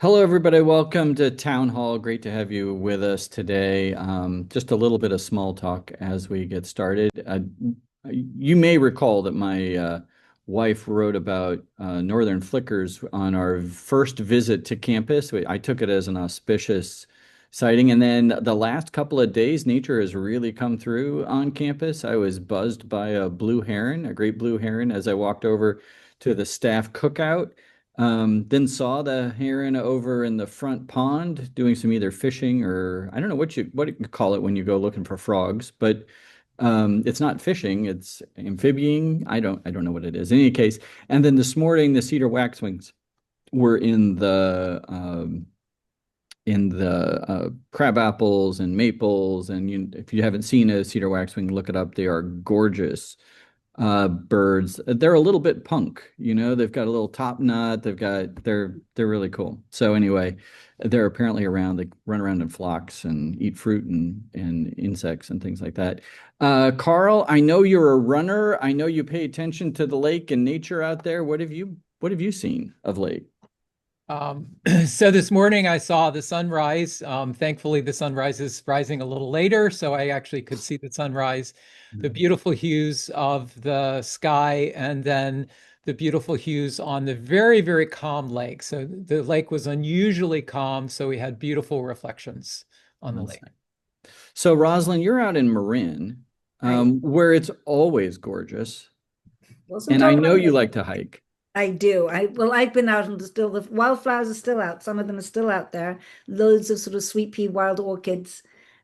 Hello, everybody. Welcome to Town Hall. Great to have you with us today. Just a little bit of small talk as we get started. You may recall that my wife wrote about northern flickers on our first visit to campus. I took it as an auspicious sighting. And then the last couple of days, nature has really come through on campus. I was buzzed by a blue heron, a great blue heron, as I walked over to the staff cookout. Then saw the heron over in the front pond doing some either fishing or I don't know what you call it when you go looking for frogs, but it's not fishing, it's amphibian. I don't know what it is. In any case, and then this morning the cedar waxwings were in the crab apples and maples, and if you haven't seen a cedar waxwing, look it up. They are gorgeous birds. They're a little bit punk, they've got a little top knot. They're really cool. So anyway, they're apparently around. They run around in flocks and eat fruit and insects and things like that. Carl, I know you're a runner. I know you pay attention to the lake and nature out there. What have you seen of late? So this morning I saw the sunrise. Thankfully, the sunrise is rising a little later, so I actually could see the sunrise, the beautiful hues of the sky, and then the beautiful hues on the very, very calm lake. So the lake was unusually calm, so we had beautiful reflections on the That's lake. nice. So Rosalind, you're out in Marin, Right. where it's always gorgeous, Wasn't and I know you always. like to hike. I do. I've been out and still the wildflowers are still out. Some of them are still out there. Loads of sort of sweet pea wild orchids.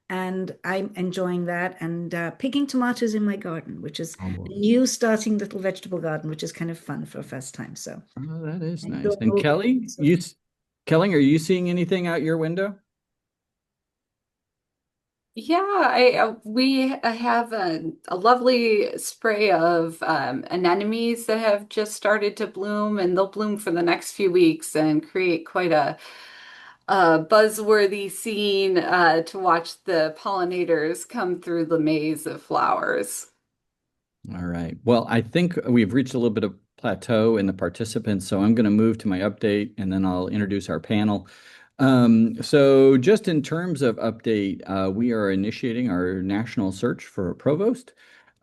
And I'm enjoying that and picking tomatoes in my garden, which is Oh, a new starting little vegetable garden, which is kind of fun for a first time. So oh, that is I nice. thought And Kelly, are you seeing anything out your window? Yeah, I we have a lovely spray of anemones that have just started to bloom, and they'll bloom for the next few weeks and create quite a buzzworthy scene to watch the pollinators come through the maze of flowers. All right. Well, I think we've reached a little bit of plateau in the participants, so I'm going to move to my update and then I'll introduce our panel. So just in terms of update, we are initiating our national search for a provost.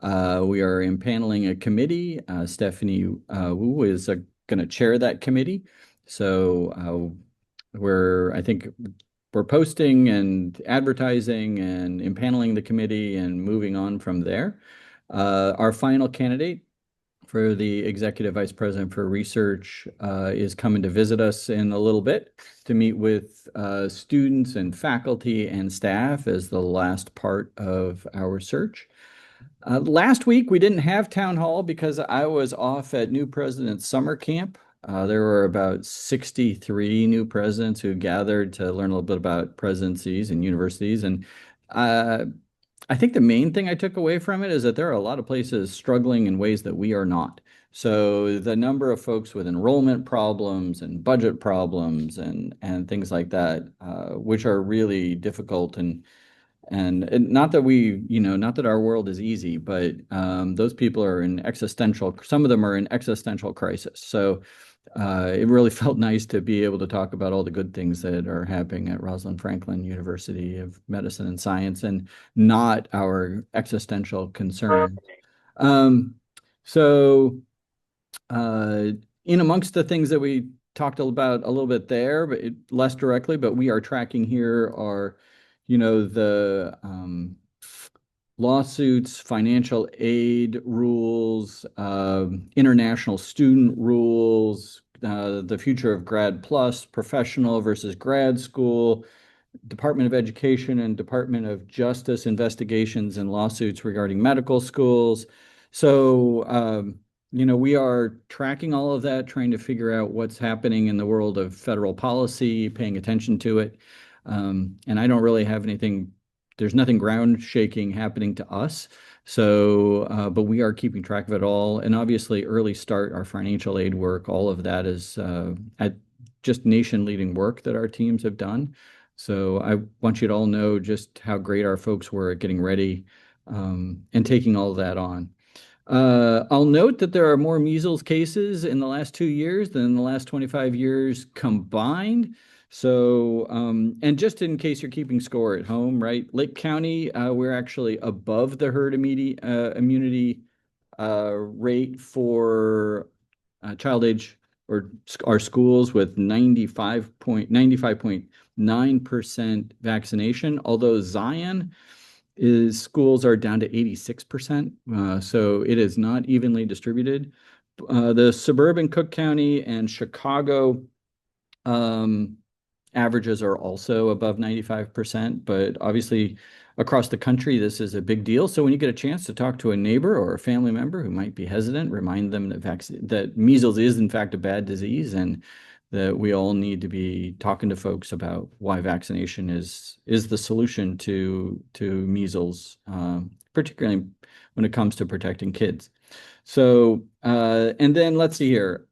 We are impaneling a committee. Stephanie Wu is going to chair that committee. So I think we're posting and advertising and impaneling the committee and moving on from there. Our final candidate for the Executive Vice President for Research is coming to visit us in a little bit to meet with students and faculty and staff as the last part of our search. Last week, we didn't have town hall because I was off at New President's Summer Camp. There were about 63 new presidents who gathered to learn a little bit about presidencies and universities. And uh, I think the main thing I took away from it is that there are a lot of places struggling in ways that we are not. So the number of folks with enrollment problems and budget problems and things like that, which are really difficult and not that not that our world is easy, but those people are in existential, some of them are in existential crisis. So it really felt nice to be able to talk about all the good things that are happening at Rosalind Franklin University of Medicine and Science and not our existential concern. Um, so in amongst the things that we talked about a little bit there, but less directly, but we are tracking here are, the lawsuits, financial aid rules, international student rules, the future of grad plus, professional versus grad school, Department of Education and Department of Justice investigations and lawsuits regarding medical schools. So, we are tracking all of that, trying to figure out what's happening in the world of federal policy, paying attention to it. And I don't really have anything, there's nothing ground shaking happening to us. So, but we are keeping track of it all. And obviously, early start, our financial aid work, all of that is at just nation leading work that our teams have done. So I want you to all know just how great our folks were at getting ready and taking all of that on. I'll note that there are more measles cases in the last 2 years than in the last 25 years combined. So, and just in case you're keeping score at home, right? Lake County, we're actually above the herd immunity rate for child age or our schools with 95.9% vaccination, although Zion schools are down to 86%. So it is not evenly distributed. The suburban Cook County and Chicago averages are also above 95%, but obviously across the country, this is a big deal. So when you get a chance to talk to a neighbor or a family member who might be hesitant, remind them that measles is in fact a bad disease and that we all need to be talking to folks about why vaccination is the solution to measles, particularly when it comes to protecting kids. So, and then let's see here.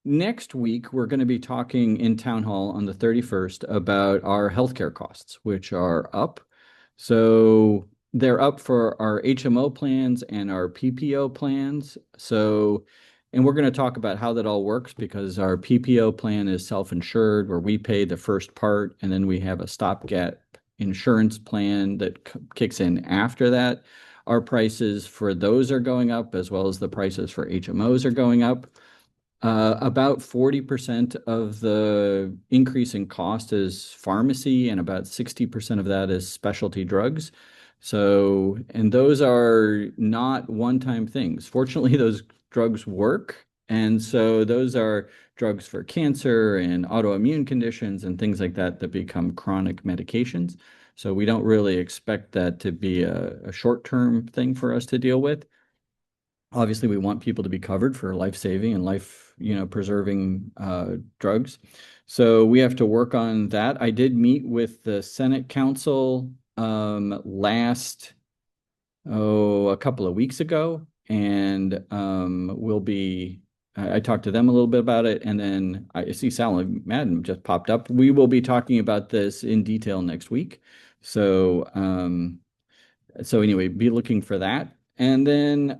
Next week, we're going to be talking in Town Hall on the 31st about our healthcare costs, which are up. So they're up for our HMO plans and our PPO plans. So, and we're going to talk about how that all works because our PPO plan is self-insured, where we pay the first part, and then we have a stopgap insurance plan that kicks in after that. Our prices for those are going up, as well as the prices for HMOs are going up. About 40% of the increase in cost is pharmacy, and about 60% of that is specialty drugs. So, and those are not one-time things. Fortunately, those drugs work. And so those are drugs for cancer and autoimmune conditions and things like that that become chronic medications. So we don't really expect that to be a short-term thing for us to deal with. Obviously, we want people to be covered for life-saving and preserving drugs. So we have to work on that. I did meet with the Senate Council a couple of weeks ago, and I talked to them a little bit about it, and then I see Sally Madden just popped up. We will be talking about this in detail next week. So anyway, be looking for that. And then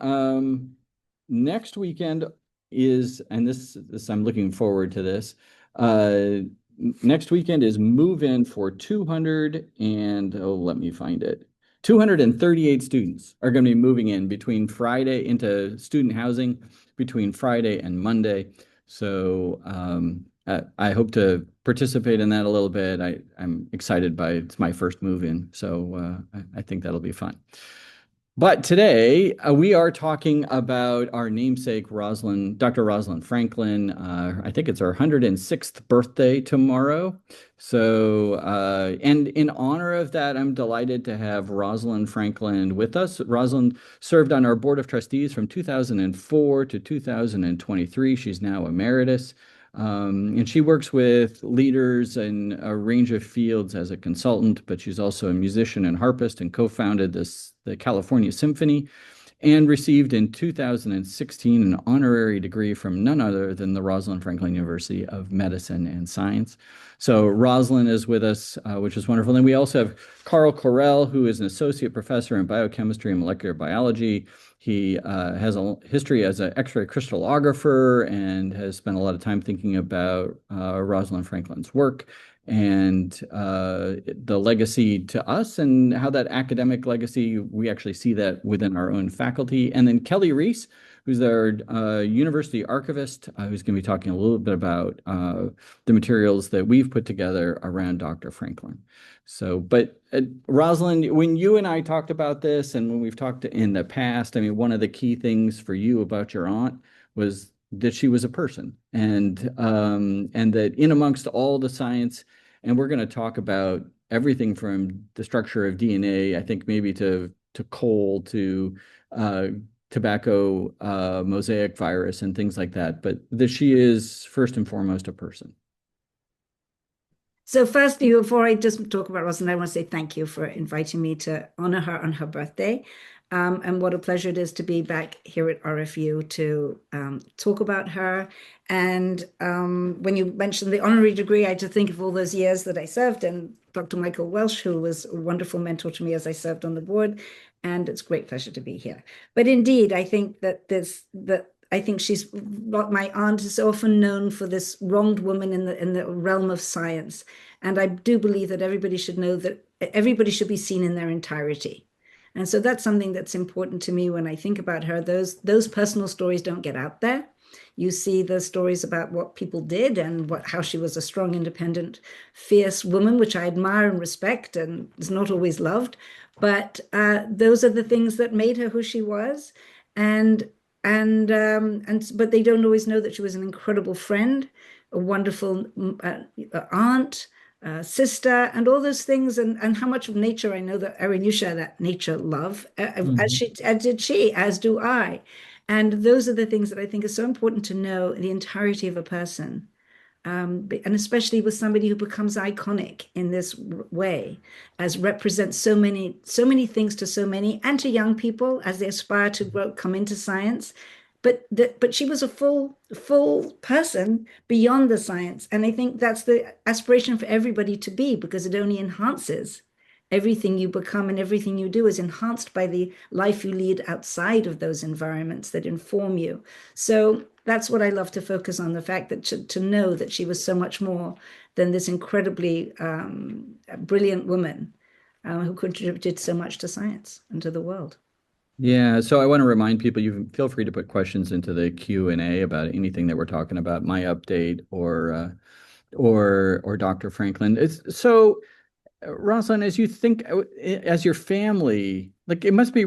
next weekend is, and this I'm looking forward to this. Next weekend is move-in for 238 students are going to be moving in into student housing between Friday and Monday. So I hope to participate in that a little bit. I'm excited it's my first move-in, so I think that'll be fun. But today we are talking about our namesake, Dr. Rosalind Franklin. I think it's our 106th birthday tomorrow. So, and in honor of that, I'm delighted to have Rosalind Franklin with us. Rosalind served on our Board of Trustees from 2004 to 2023. She's now emeritus. And she works with leaders in a range of fields as a consultant, but she's also a musician and harpist and co-founded the California Symphony and received in 2016 an honorary degree from none other than the Rosalind Franklin University of Medicine and Science. So Rosalind is with us, which is wonderful. And we also have Carl Correll, who is an associate professor in biochemistry and molecular biology. He has a history as an X-ray crystallographer and has spent a lot of time thinking about Rosalind Franklin's work and the legacy to us and how that academic legacy, we actually see that within our own faculty. And then Kelly Reiss, who's our University Archivist, who's going to be talking a little bit about the materials that we've put together around Dr. Franklin. So, but Rosalind, when you and I talked about this and when we've talked in the past, I mean, one of the key things for you about your aunt was that she was a person and that in amongst all the science, and we're going to talk about everything from the structure of DNA, I think maybe to coal, to tobacco, mosaic virus and things like that, but that she is first and foremost a person. So firstly, before I just talk about Rosalind, I want to say thank you for inviting me to honor her on her birthday. And what a pleasure it is to be back here at RFU to talk about her. And when you mentioned the honorary degree, I just think of all those years that I served and Dr. Michael Welsh, who was a wonderful mentor to me as I served on the board. And it's a great pleasure to be here. But indeed, I think that I think she's what my aunt is often known for, this wronged woman in the realm of science. And I do believe that everybody should know that everybody should be seen in their entirety. And so that's something that's important to me when I think about her. Those personal stories don't get out there. You see the stories about what people did and how she was a strong, independent, fierce woman, which I admire and respect, and is not always loved. But those are the things that made her who she was. But they don't always know that she was an incredible friend, a wonderful aunt, sister, and all those things, and how much of nature I know that, Erin, you share that nature love, as did she, as do I. And those are the things that I think are so important to know in the entirety of a person. And especially with somebody who becomes iconic in this way, as represents so many things to so many, and to young people as they aspire to come into science. But she was a full person beyond the science, and I think that's the aspiration for everybody to be, because it only enhances everything you become, and everything you do is enhanced by the life you lead outside of those environments that inform you. So that's what I love to focus on, the fact that to know that she was so much more than this incredibly brilliant woman who contributed so much to science and to the world. Yeah, so I want to remind people, you feel free to put questions into the Q&A about anything that we're talking about, my update or Dr. Franklin. So Rosalind, as you think, as your family, like it must be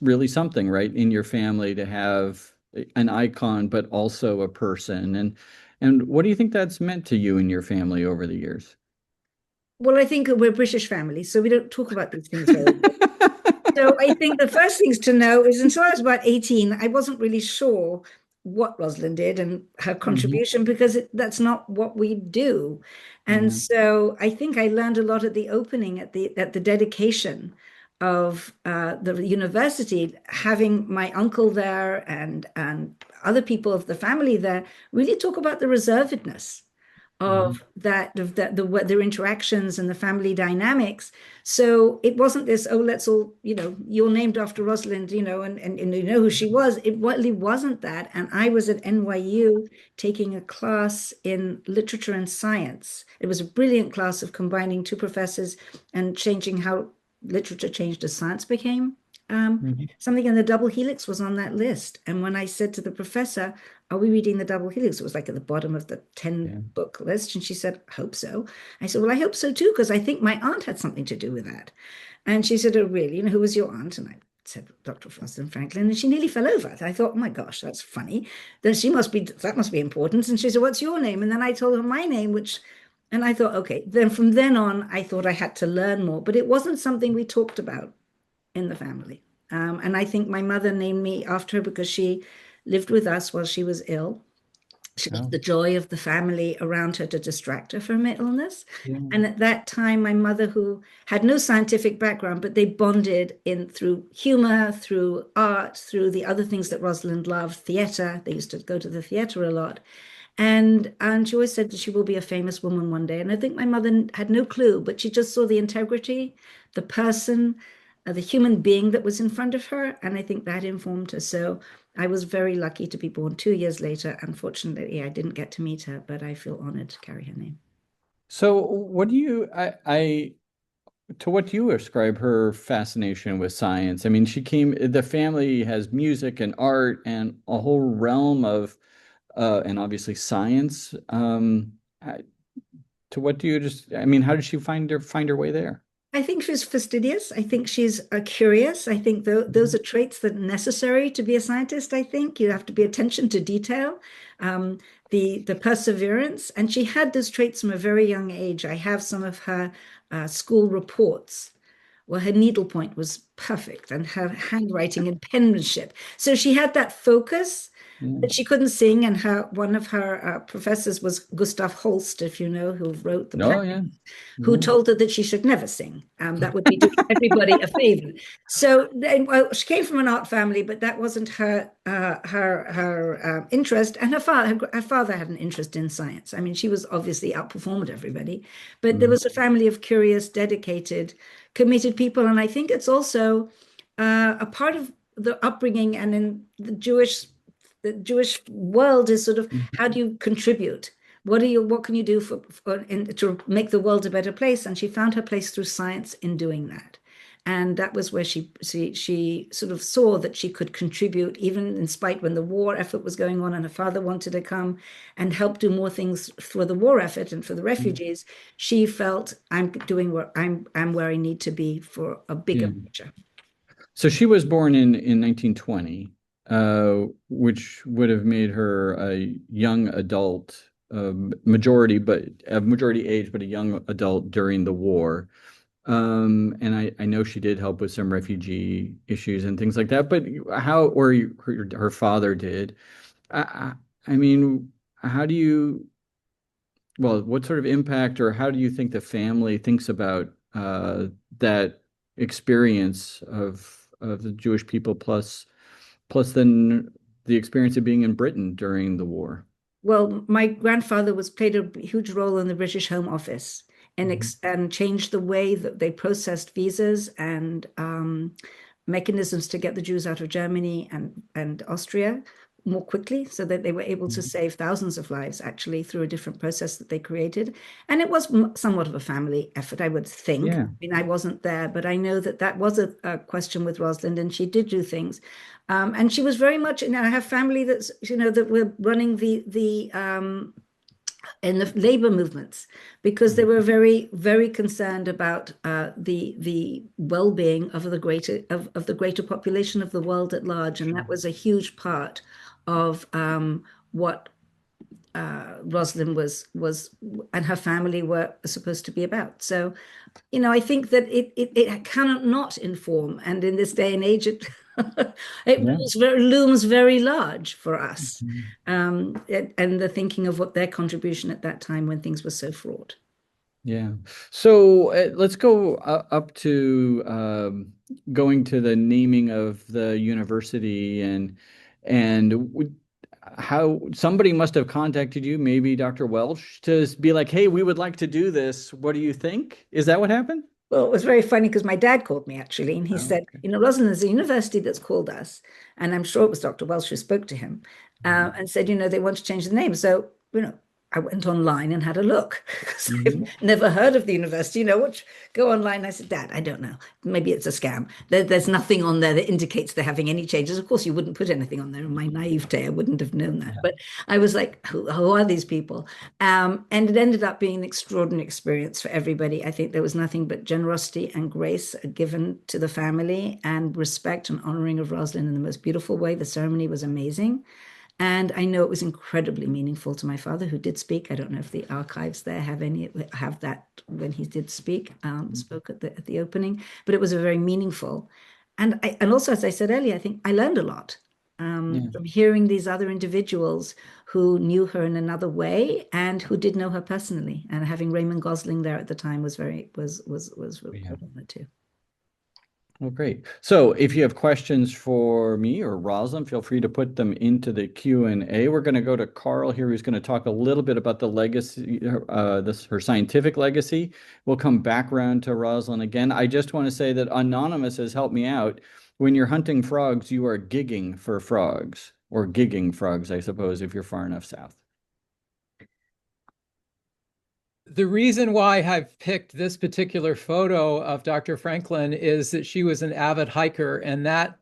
really something, right, in your family to have an icon, but also a person. And what do you think that's meant to you and your family over the years? Well, I think we're a British family, so we don't talk about these things very much. So I think the first things to know is, until I was about 18, I wasn't really sure what Rosalind did and her contribution, because that's not what we do. And so I think I learned a lot at the opening, at the dedication of the university, having my uncle there and other people of the family there really talk about the reservedness of their interactions and the family dynamics. So it wasn't this, oh, let's all, you're named after Rosalind, and you know who she was. It really wasn't that. And I was at NYU taking a class in literature and science. It was a brilliant class of combining two professors and changing how literature changed as science became. Something in the double helix was on that list. And when I said to the professor, are we reading the double helix? It was like at the bottom of the 10 book list. And she said, I hope so. I said, well, I hope so too, because I think my aunt had something to do with that. And she said, oh, really? Who was your aunt? And I said, Dr. Rosalind Franklin. And she nearly fell over. I thought, oh my gosh, that's funny. Then that must be important. And she said, what's your name? And then I told her my name, and I thought, okay, then from then on, I thought I had to learn more, but it wasn't something we talked about in the family. And I think my mother named me after her because she lived with us while she was ill. She was the joy of the family around her to distract her from her illness. And at that time, my mother, who had no scientific background, but they bonded through humor, through art, through the other things that Rosalind loved, theater. They used to go to the theater a lot. And she always said that she will be a famous woman one day. And I think my mother had no clue, but she just saw the integrity, the person, the human being that was in front of her. And I think that informed her. So I was very lucky to be born 2 years later. Unfortunately, I didn't get to meet her, but I feel honored to carry her name. So what do you, to what do you ascribe her fascination with science? I mean, the family has music and art and a whole realm of, and obviously science. To what do you how did she find her way there? I think she's fastidious. I think she's curious. I think those are traits that are necessary to be a scientist. I think you have to be attention to detail, the perseverance. And she had those traits from a very young age. I have some of her school reports where her needlepoint was perfect and her handwriting and penmanship. So she had that focus. But she couldn't sing, and one of her professors was Gustav Holst, if you know, who wrote the Panelists, who told her that she should never sing. That would be doing everybody a favor. So, well, she came from an art family, but that wasn't her interest. And her father had an interest in science. I mean, she was obviously outperformed everybody, but there was a family of curious, dedicated, committed people, and I think it's also a part of the upbringing and in the Jewish the Jewish world is sort of, how do you contribute? What can you do to make the world a better place? And she found her place through science in doing that. And that was where she sort of saw that she could contribute, even in spite when the war effort was going on and her father wanted to come and help do more things for the war effort and for the refugees. She felt, I'm where I need to be for a bigger picture. So she was born in 1920, which would have made her a young adult, majority age, but a young adult during the war. And I know she did help with some refugee issues and things like that, but her father did. I mean, what sort of impact, or how do you think the family thinks about that experience of the Jewish people plus then the experience of being in Britain during the war? Well, my grandfather played a huge role in the British Home Office and changed the way that they processed visas and mechanisms to get the Jews out of Germany and Austria more quickly, so that they were able to save thousands of lives actually through a different process that they created. And it was somewhat of a family effort, I would think. Yeah. I mean, I wasn't there, but I know that was a question with Rosalind, and she did do things. And she was very much, I have family that's, that were running in the labor movements, because they were very, very concerned about the well-being of the greater population of the world at large, and that was a huge part of what Rosalind was and her family were supposed to be about. So, I think that it cannot not inform, and in this day and age, it looms very large for us, and the thinking of what their contribution at that time when things were so fraught. Yeah. So let's go up to going to the naming of the university and how somebody must have contacted you, maybe Dr. Welch, to be like, hey, we would like to do this. What do you think? Is that what happened? Well, it was very funny because my dad called me actually, and he said, Rosalind, there's a university that's called us, and I'm sure it was Dr. Welch who spoke to him, and said, they want to change the name. So, I went online and had a look, because I've never heard of the university, go online. I said, Dad, I don't know. Maybe it's a scam. There's nothing on there that indicates they're having any changes. Of course, you wouldn't put anything on there. In my naivete, I wouldn't have known that. But I was like, who are these people? And it ended up being an extraordinary experience for everybody. I think there was nothing but generosity and grace given to the family, and respect and honoring of Rosalind in the most beautiful way. The ceremony was amazing. And I know it was incredibly meaningful to my father, who did speak. I don't know if the archives there have that when he did speak, spoke at the opening, but it was a very meaningful. And also, as I said earlier, I think I learned a lot from hearing these other individuals who knew her in another way and who did know her personally. And having Raymond Gosling there at the time was really important too. Well, great. So if you have questions for me or Rosalind, feel free to put them into the Q&A. We're going to go to Correll here, who's going to talk a little bit about the legacy, her scientific legacy. We'll come back around to Rosalind again. I just want to say that Anonymous has helped me out. When you're hunting frogs, you are gigging for frogs, or gigging frogs, I suppose, if you're far enough south. The reason why I've picked this particular photo of Dr. Franklin is that she was an avid hiker, and that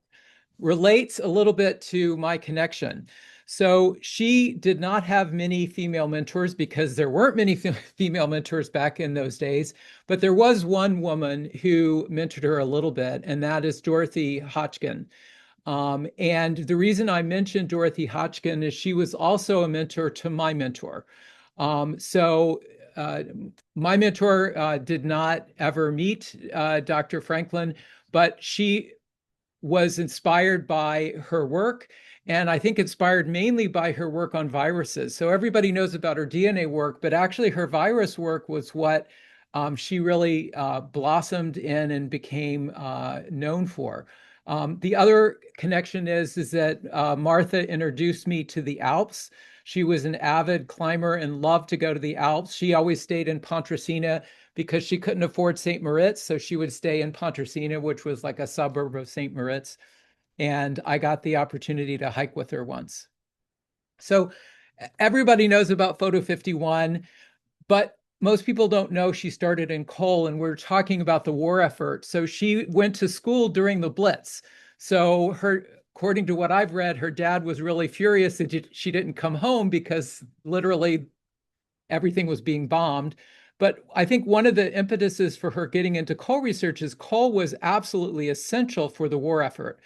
relates a little bit to my connection. So she did not have many female mentors, because there weren't many female mentors back in those days, but there was one woman who mentored her a little bit, and that is Dorothy Hodgkin. And the reason I mentioned Dorothy Hodgkin is she was also a mentor to my mentor. My mentor did not ever meet Dr. Franklin, but she was inspired by her work, and I think inspired mainly by her work on viruses. So everybody knows about her DNA work, but actually her virus work was what she really blossomed in and became known for. The other connection is that Martha introduced me to the Alps. She was an avid climber and loved to go to the Alps. She always stayed in Pontresina because she couldn't afford St. Moritz, so she would stay in Pontresina, which was like a suburb of St. Moritz. And I got the opportunity to hike with her once. So everybody knows about Photo 51, but most people don't know she started in coal, and we're talking about the war effort. So she went to school during the Blitz. So according to what I've read, her dad was really furious that she didn't come home because literally everything was being bombed. But I think one of the impetuses for her getting into coal research is coal was absolutely essential for the war effort.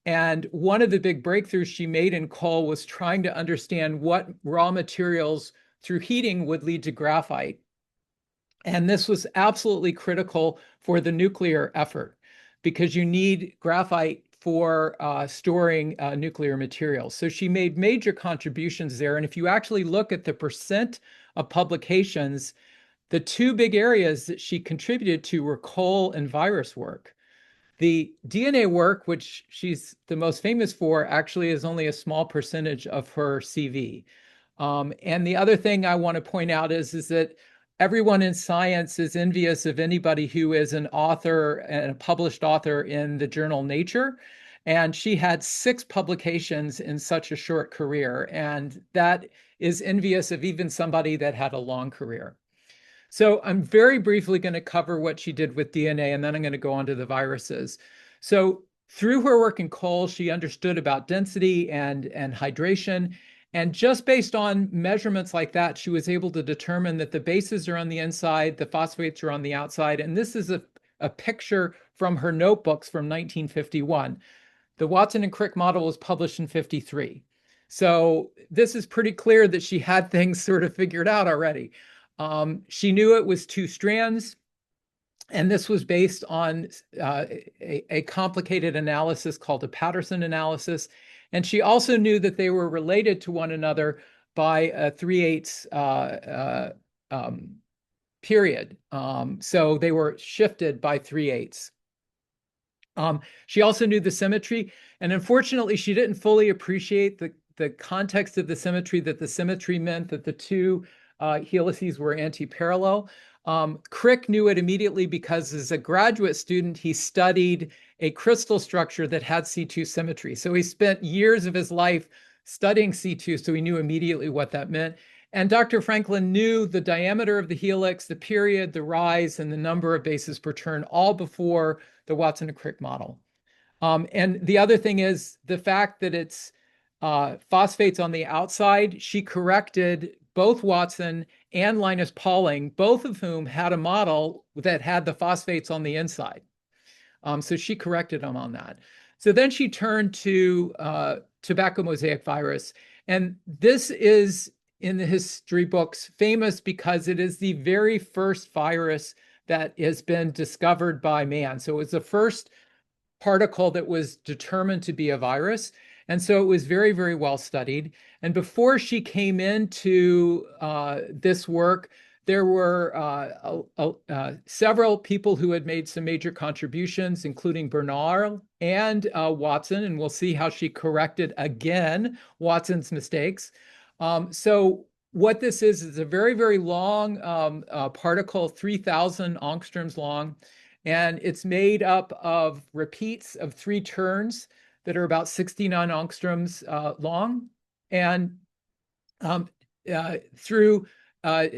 And one of the big breakthroughs she made in coal was trying to understand what raw materials through heating would lead to graphite. And this was absolutely critical for the nuclear effort because you need graphite for storing nuclear materials. So she made major contributions there. And if you actually look at the percent of publications, the two big areas that she contributed to were coal and virus work. The DNA work, which she's the most famous for, actually is only a small percentage of her CV. And the other thing I want to point out is that everyone in science is envious of anybody who is an author and a published author in the journal Nature. And she had 6 publications in such a short career. And that is envious of even somebody that had a long career. So I'm very briefly going to cover what she did with DNA, and then I'm going to go on to the viruses. So through her work in coal, she understood about density and hydration. And just based on measurements like that, she was able to determine that the bases are on the inside, the phosphates are on the outside. And this is a picture from her notebooks from 1951. The Watson and Crick model was published in 53. So this is pretty clear that she had things sort of figured out already. She knew it was 2 strands, and this was based on a complicated analysis called a Patterson analysis. And she also knew that they were related to one another by a 3/8 period. So they were shifted by 3/8. She also knew the symmetry, and unfortunately, she didn't fully appreciate the context of the symmetry, that the symmetry meant that the 2 helices were anti-parallel. Crick knew it immediately because as a graduate student, he studied a crystal structure that had C2 symmetry. So he spent years of his life studying C2, so he knew immediately what that meant. And Dr. Franklin knew the diameter of the helix, the period, the rise, and the number of bases per turn, all before the Watson and Crick model. And the other thing is the fact that it's phosphates on the outside. She corrected both Watson and Linus Pauling, both of whom had a model that had the phosphates on the inside. So she corrected them on that. So then she turned to tobacco mosaic virus. And this is, in the history books, famous because it is the very first virus that has been discovered by man. So it was the first particle that was determined to be a virus. And so it was very, very well studied. And before she came into this work, there were several people who had made some major contributions, including Bernard and Watson. And we'll see how she corrected again Watson's mistakes. So what this is a very, very long particle, 3,000 angstroms long. And it's made up of repeats of 3 turns that are about 69 angstroms long. And through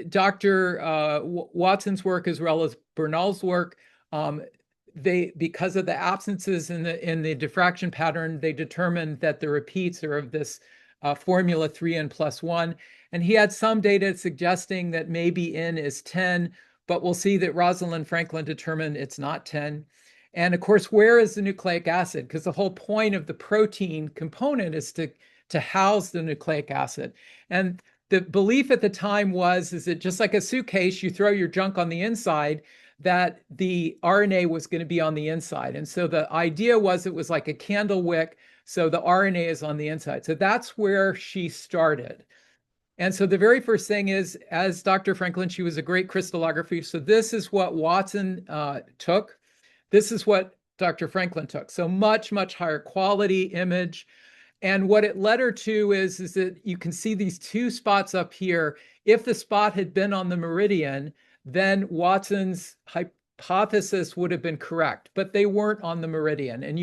Dr. Watson's work as well as Bernal's work, because of the absences in the diffraction pattern, they determined that the repeats are of this formula 3n+1. And he had some data suggesting that maybe n is 10, but we'll see that Rosalind Franklin determined it's not 10. And of course, where is the nucleic acid? Because the whole point of the protein component is to house the nucleic acid. And the belief at the time is that just like a suitcase, you throw your junk on the inside, that the RNA was going to be on the inside. And so the idea was it was like a candle wick, so the RNA is on the inside. So that's where she started. And so the very first thing is, as Dr. Franklin, she was a great crystallographer. So this is what Watson took. This is what Dr. Franklin took. So much, much higher quality image. And what it led her to is that you can see these 2 spots up here. If the spot had been on the meridian, then Watson's hypothesis would have been correct, but they weren't on the meridian. And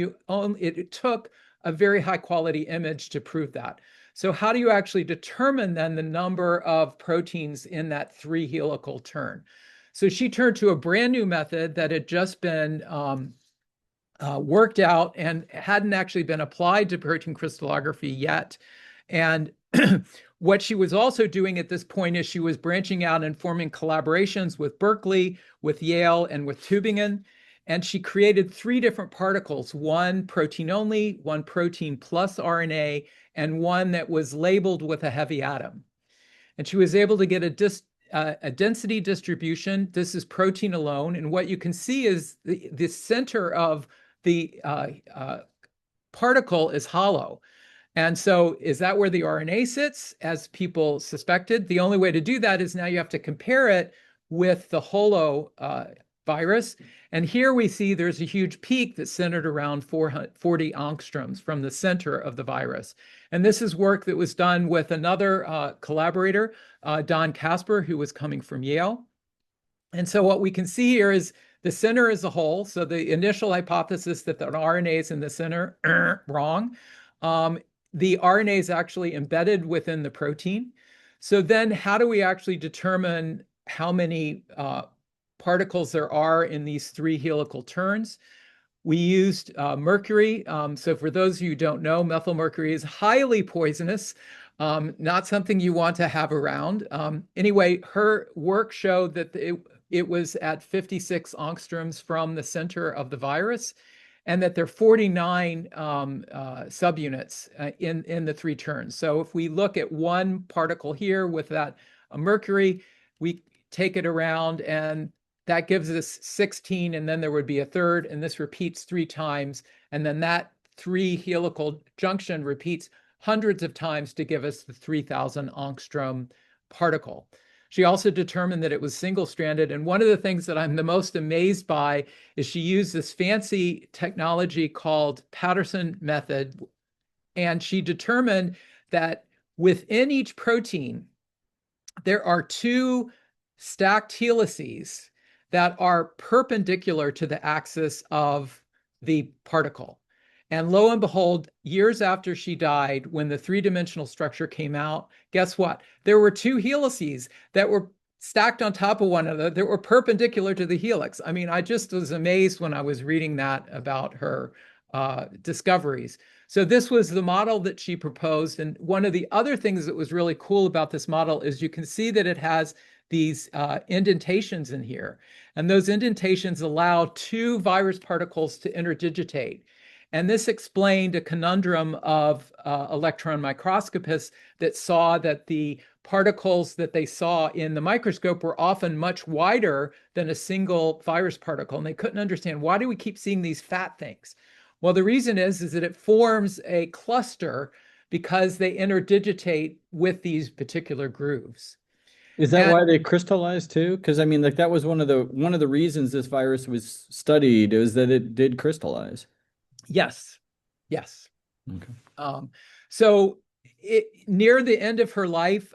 it took a very high quality image to prove that. So how do you actually determine then the number of proteins in that 3 helical turn? So she turned to a brand new method that had just been worked out and hadn't actually been applied to protein crystallography yet. And what she was also doing at this point is she was branching out and forming collaborations with Berkeley, with Yale, and with Tübingen. And she created 3 different particles, one protein only, one protein plus RNA, and one that was labeled with a heavy atom. And she was able to get a density distribution. This is protein alone. And what you can see is the center of the particle is hollow. And so is that where the RNA sits, as people suspected? The only way to do that is now you have to compare it with the holo virus. And here we see there's a huge peak that's centered around 40 angstroms from the center of the virus. And this is work that was done with another collaborator, Don Casper, who was coming from Yale. And so what we can see here is the center is a hole. So the initial hypothesis that the RNA is in the center, wrong. The RNA is actually embedded within the protein. So then how do we actually determine how many particles there are in these 3 helical turns? We used mercury. So for those of you who don't know, methylmercury is highly poisonous, not something you want to have around. Anyway, her work showed that it was at 56 angstroms from the center of the virus, and that there are 49 subunits in the 3 turns. So if we look at one particle here with that mercury, we take it around, and that gives us 16, and then there would be a third, and this repeats 3 times, and then that 3 helical junction repeats hundreds of times to give us the 3,000 angstrom particle. She also determined that it was single-stranded, and one of the things that I'm the most amazed by is she used this fancy technology called Patterson method, and she determined that within each protein, there are 2 stacked helices that are perpendicular to the axis of the particle. And lo and behold, years after she died, when the 3-dimensional structure came out, guess what? There were 2 helices that were stacked on top of one another that were perpendicular to the helix. I mean, I just was amazed when I was reading that about her discoveries. So this was the model that she proposed. And one of the other things that was really cool about this model is you can see that it has these indentations in here. And those indentations allow 2 virus particles to interdigitate. And this explained a conundrum of electron microscopists that saw that the particles that they saw in the microscope were often much wider than a single virus particle. And they couldn't understand, why do we keep seeing these fat things? Well, the reason is that it forms a cluster because they interdigitate with these particular grooves. Is that why they crystallize too? Because I mean, like that was one of the reasons this virus was studied, is that it did crystallize. Yes. Yes. Okay. So near the end of her life,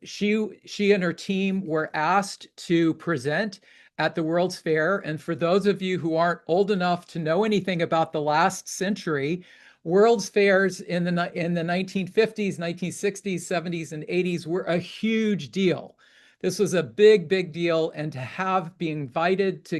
she and her team were asked to present at the World's Fair. And for those of you who aren't old enough to know anything about the last century, World's Fairs in the 1950s, 1960s, 70s, and 80s were a huge deal. This was a big, big deal. And to be invited to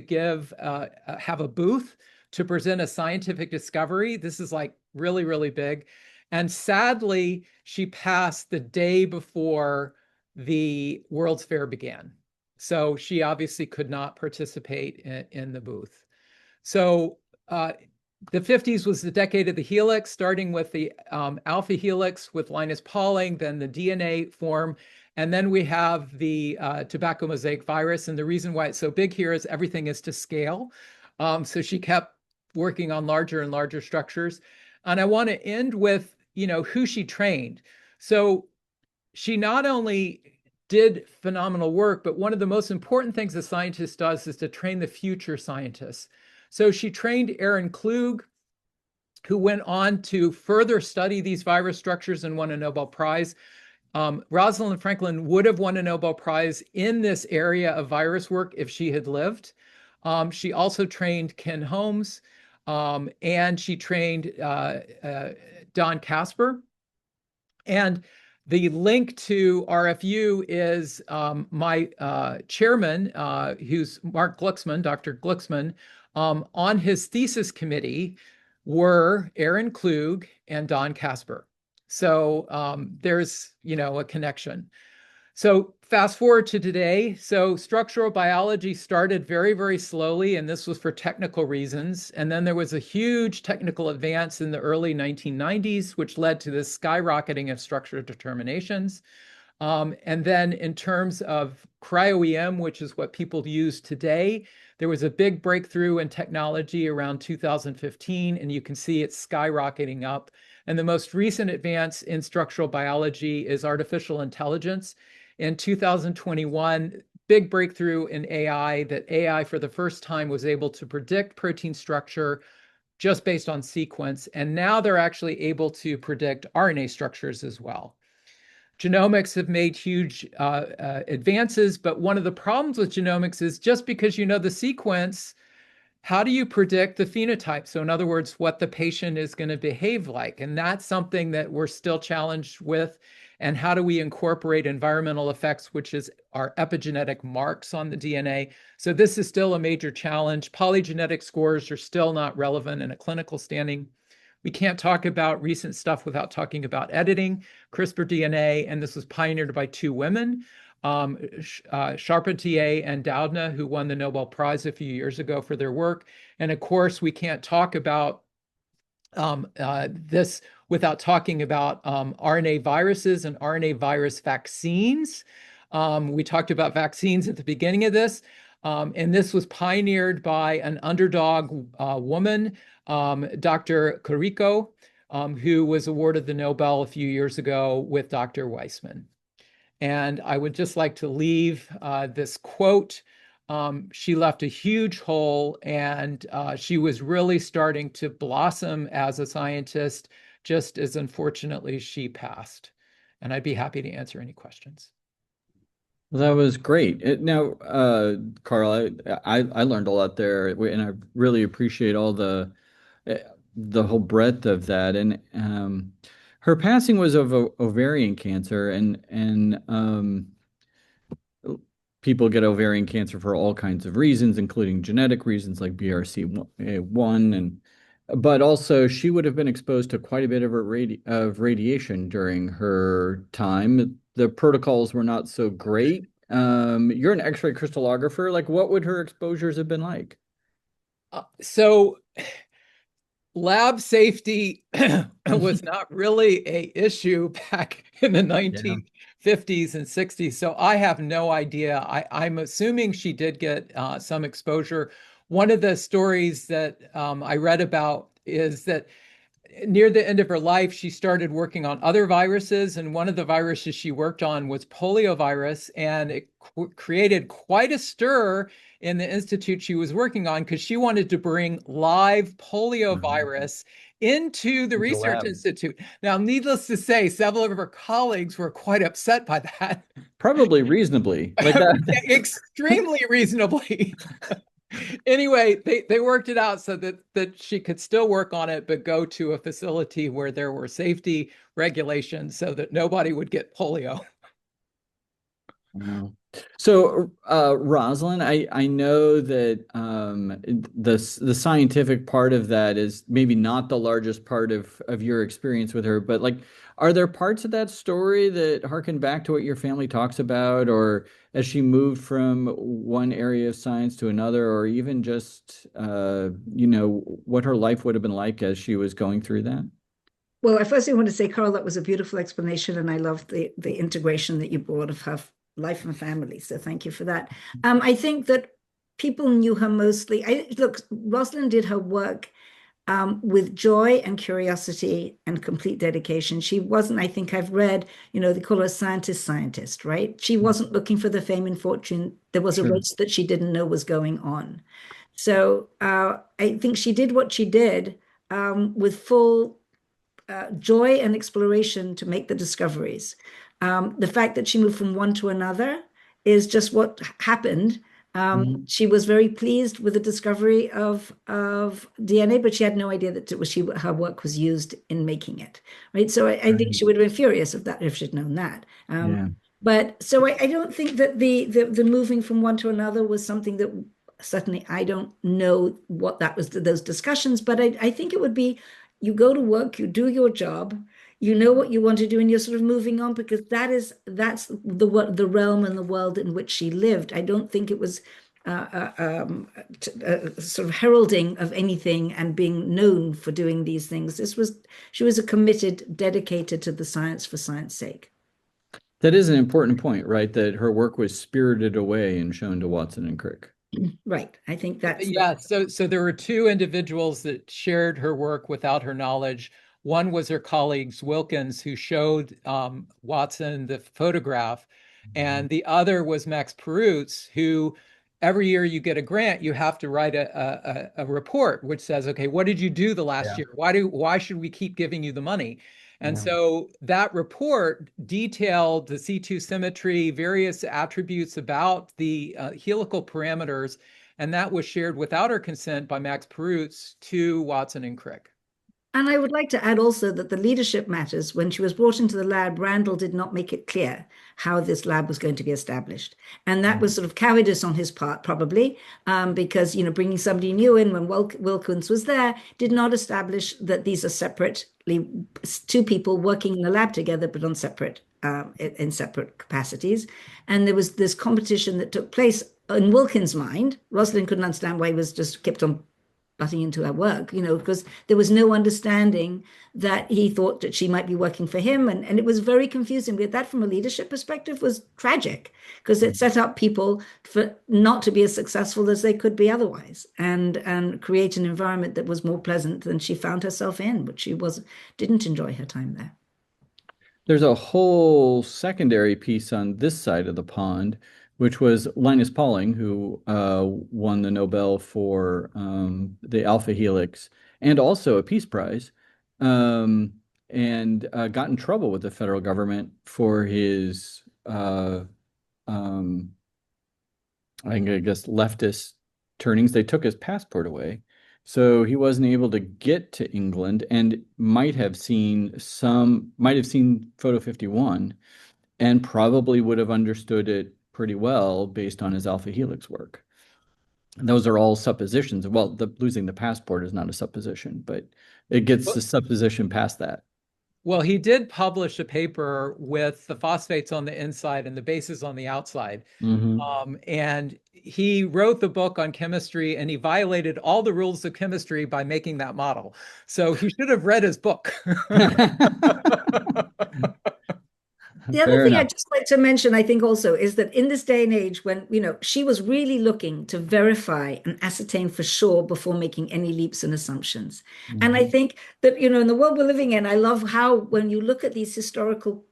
have a booth to present a scientific discovery, this is like really, really big. And sadly, she passed the day before the World's Fair began. So she obviously could not participate in the booth. So the 50s was the decade of the helix, starting with the alpha helix with Linus Pauling, then the DNA form. And then we have the tobacco mosaic virus. And the reason why it's so big here is everything is to scale. So she kept working on larger and larger structures. And I want to end with, who she trained. So she not only did phenomenal work, but one of the most important things a scientist does is to train the future scientists. So she trained Aaron Klug, who went on to further study these virus structures and won a Nobel Prize. Rosalind Franklin would have won a Nobel Prize in this area of virus work if she had lived. She also trained Ken Holmes, and she trained Don Casper. And the link to RFU is my chairman, who's Mark Glucksman, Dr. Glucksman, on his thesis committee were Aaron Klug and Don Casper. So there's, a connection. So fast forward to today. So structural biology started very, very slowly, and this was for technical reasons. And then there was a huge technical advance in the early 1990s, which led to this skyrocketing of structural determinations. And then in terms of cryo-EM, which is what people use today, there was a big breakthrough in technology around 2015, and you can see it skyrocketing up. And the most recent advance in structural biology is artificial intelligence. In 2021, big breakthrough in AI, that AI for the first time was able to predict protein structure just based on sequence. And now they're actually able to predict RNA structures as well. Genomics have made huge advances, but one of the problems with genomics is just because you know the sequence, how do you predict the phenotype? So in other words, what the patient is going to behave like. And that's something that we're still challenged with. And how do we incorporate environmental effects, which is our epigenetic marks on the DNA? So this is still a major challenge. Polygenetic scores are still not relevant in a clinical standing. We can't talk about recent stuff without talking about editing, CRISPR DNA, and this was pioneered by two women, Charpentier and Doudna, who won the Nobel Prize a few years ago for their work. And of course, we can't talk about this without talking about RNA viruses and RNA virus vaccines. We talked about vaccines at the beginning of this, and this was pioneered by an underdog woman, Dr. Carico, who was awarded the Nobel a few years ago with Dr. Weissman. And I would just like to leave this quote. She left a huge hole, and she was really starting to blossom as a scientist, just as unfortunately she passed. And I'd be happy to answer any questions. Well, that was great. Now, Carl, I learned a lot there, and I really appreciate all the whole breadth of that. And her passing was of ovarian cancer, and people get ovarian cancer for all kinds of reasons, including genetic reasons like BRCA1, but also she would have been exposed to quite a bit of radiation during her time. The protocols were not so great. You're an X-ray crystallographer. Like, what would her exposures have been like? So lab safety was not really an issue back in the 1950s and 60s. So I have no idea. I'm assuming she did get some exposure. One of the stories that I read about is that near the end of her life, she started working on other viruses. And one of the viruses she worked on was poliovirus. And it created quite a stir in the institute she was working on because she wanted to bring live poliovirus into the research institute. Now, needless to say, several of her colleagues were quite upset by that. Probably reasonably. Like that. Extremely reasonably. Anyway, they worked it out so that she could still work on it, but go to a facility where there were safety regulations so that nobody would get polio. Wow. So, Rosalind, I know that the scientific part of that is maybe not the largest part of your experience with her, but like, are there parts of that story that harken back to what your family talks about, or as she moved from one area of science to another, or even just what her life would have been like as she was going through that? Well, I firstly want to say, Carl, that was a beautiful explanation, and I love the integration that you brought of her life and family. So thank you for that. I think that people knew her mostly. Look, Rosalind did her work with joy and curiosity and complete dedication. She wasn't, I think I've read, they call her a scientist, right? She wasn't looking for the fame and fortune. There was a race that she didn't know was going on. So I think she did what she did with full joy and exploration to make the discoveries. The fact that she moved from one to another is just what happened. She was very pleased with the discovery of DNA, but she had no idea that her work was used in making it. Right. So I think she would have been furious if she'd known that. Yeah. But so I don't think that the moving from one to another was something that certainly I don't know what that was, those discussions, but I think it would be you go to work, you do your job, you know what you want to do, and you're sort of moving on because that's the realm and the world in which she lived. I don't think it was sort of heralding of anything and being known for doing these things. She was a committed, dedicated to the science for science sake. That is an important point, right? That her work was spirited away and shown to Watson and Crick. Right. I think that's so there were two individuals that shared her work without her knowledge. One was her colleagues Wilkins, who showed Watson the photograph, and the other was Max Perutz, who every year you get a grant, you have to write a report which says, okay, what did you do the last year? Why should we keep giving you the money? And so that report detailed the C2 symmetry, various attributes about the helical parameters, and that was shared without her consent by Max Perutz to Watson and Crick. And I would like to add also that the leadership matters. When she was brought into the lab, Randall did not make it clear how this lab was going to be established. And that was sort of cowardice on his part, probably, because, bringing somebody new in when Wilkins was there did not establish that these are separately two people working in a lab together, but on in separate capacities. And there was this competition that took place in Wilkins' mind. Rosalind couldn't understand why he was just kept on butting into her work, because there was no understanding that he thought that she might be working for him. And it was very confusing. But that, from a leadership perspective, was tragic because it set up people for not to be as successful as they could be otherwise and create an environment that was more pleasant than she found herself in, which she didn't enjoy her time there. There's a whole secondary piece on this side of the pond, which was Linus Pauling, who won the Nobel for the alpha helix and also a Peace Prize, and got in trouble with the federal government for his, I guess, leftist turnings. They took his passport away. So he wasn't able to get to England and might have seen Photo 51 and probably would have understood it pretty well based on his alpha helix work. And those are all suppositions. Well, losing the passport is not a supposition, but it gets the supposition past that. Well, he did publish a paper with the phosphates on the inside and the bases on the outside. And he wrote the book on chemistry, and he violated all the rules of chemistry by making that model. So he should have read his book. The other thing I'd just like to mention, I think also, is that in this day and age when, she was really looking to verify and ascertain for sure before making any leaps and assumptions. And I think that, in the world we're living in, I love how when you look at these historical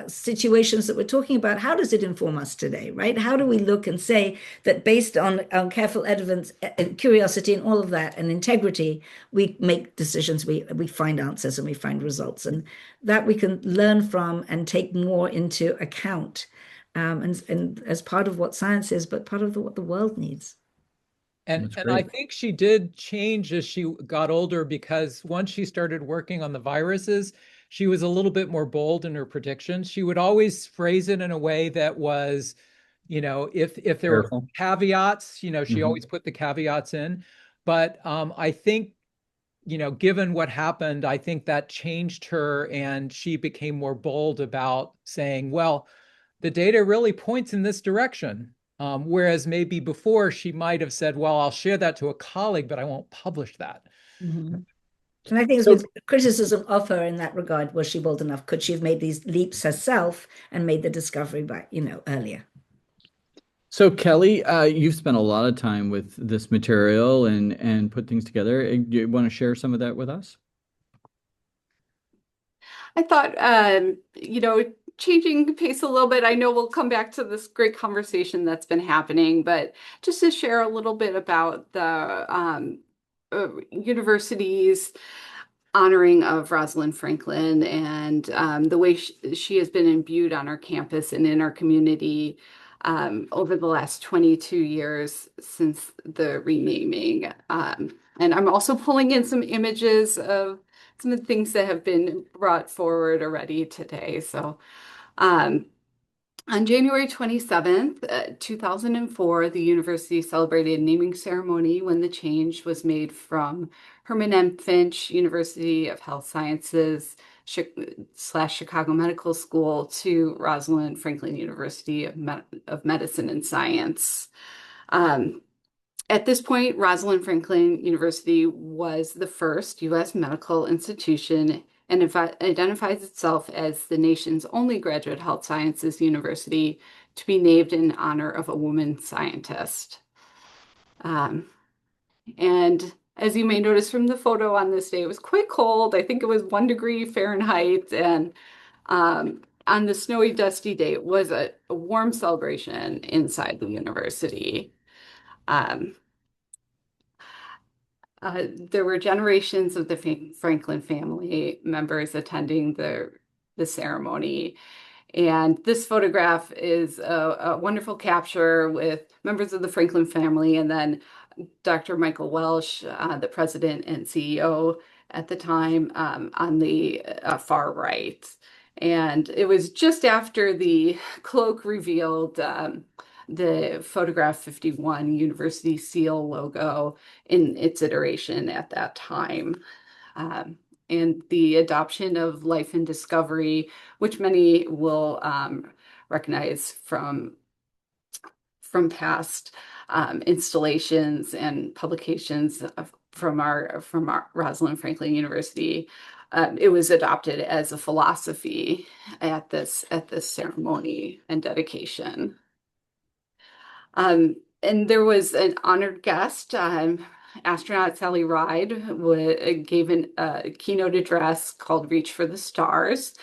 situations that we're talking about, how does it inform us today, right? How do we look and say that based on careful evidence and curiosity and all of that and integrity, we make decisions, we find answers and we find results, and that we can learn from and take more into account, and as part of what science is, but part of what the world needs. And I think she did change as she got older, because once she started working on the viruses, she was a little bit more bold in her predictions. She would always phrase it in a way that was, if there were caveats, she always put the caveats in. But I think, given what happened, I think that changed her, and she became more bold about saying, well, the data really points in this direction. Whereas maybe before she might have said, well, I'll share that to a colleague, but I won't publish that. And I think it's with criticism of her in that regard. Was she bold enough? Could she have made these leaps herself and made the discovery earlier? So Kelly, you've spent a lot of time with this material and put things together. Do you want to share some of that with us? I thought, changing pace a little bit. I know we'll come back to this great conversation that's been happening, but just to share a little bit about the university's honoring of Rosalind Franklin and the way she has been imbued on our campus and in our community. over the last 22 years since the renaming. And I'm also pulling in some images of some of the things that have been brought forward already today. So on January 27th, 2004, the university celebrated a naming ceremony when the change was made from Herman M. Finch University of Health Sciences / Chicago Medical School to Rosalind Franklin University of Medicine and Science. At this point, Rosalind Franklin University was the first U.S. medical institution and identifies itself as the nation's only graduate health sciences university to be named in honor of a woman scientist. And as you may notice from the photo on this day, it was quite cold. I think it was 1 degree Fahrenheit. And on the snowy, dusty day, it was a warm celebration inside the university. There were generations of the Franklin family members attending the ceremony. And this photograph is a wonderful capture with members of the Franklin family and then Dr. Michael Welsh, the president and CEO at the time, on the far right. And it was just after the cloak revealed the photograph 51 University Seal logo in its iteration at that time. And the adoption of life and discovery, which many will recognize from past installations and publications from our Rosalind Franklin University. It was adopted as a philosophy at this ceremony and dedication. And there was an honored guest, astronaut Sally Ride, gave a keynote address called Reach for the Stars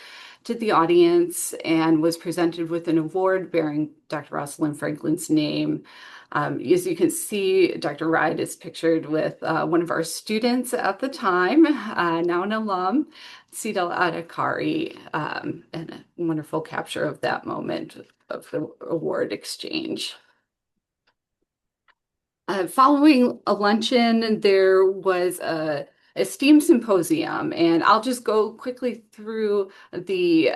to the audience and was presented with an award bearing Dr. Rosalind Franklin's name. As you can see, Dr. Ride is pictured with one of our students at the time, now an alum, Sidel Adhikari, and a wonderful capture of that moment of the award exchange. Following a luncheon, there was a STEAM symposium, and I'll just go quickly through the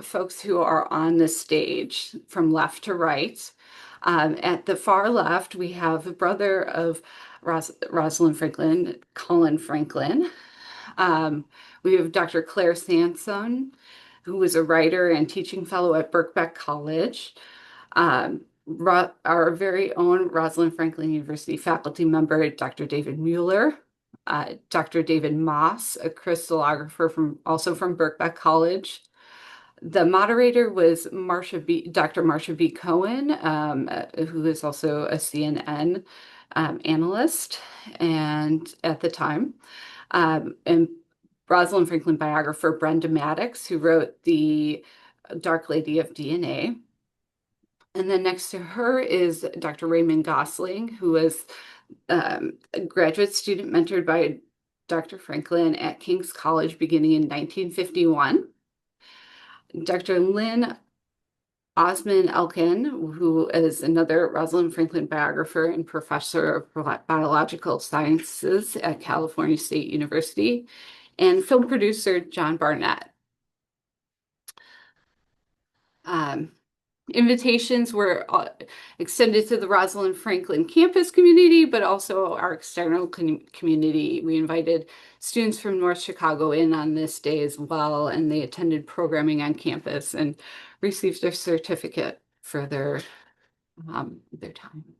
folks who are on the stage from left to right. At the far left, we have the brother of Rosalind Franklin, Colin Franklin. We have Dr. Claire Sanson, who was a writer and teaching fellow at Birkbeck College. Our very own Rosalind Franklin University faculty member, Dr. David Mueller, Dr. David Moss, a crystallographer also from Birkbeck College. The moderator was Dr. Marcia B. Cohen, who is also a CNN analyst and at the time, and Rosalind Franklin biographer Brenda Maddox, who wrote The Dark Lady of DNA. And then next to her is Dr. Raymond Gosling, who was a graduate student mentored by Dr. Franklin at King's College beginning in 1951. Dr. Lynn Osman Elkin, who is another Rosalind Franklin biographer and professor of biological sciences at California State University, and film producer John Barnett. Invitations were extended to the Rosalind Franklin campus community, but also our external community. We invited students from North Chicago in on this day as well, and they attended programming on campus and received a certificate for their time.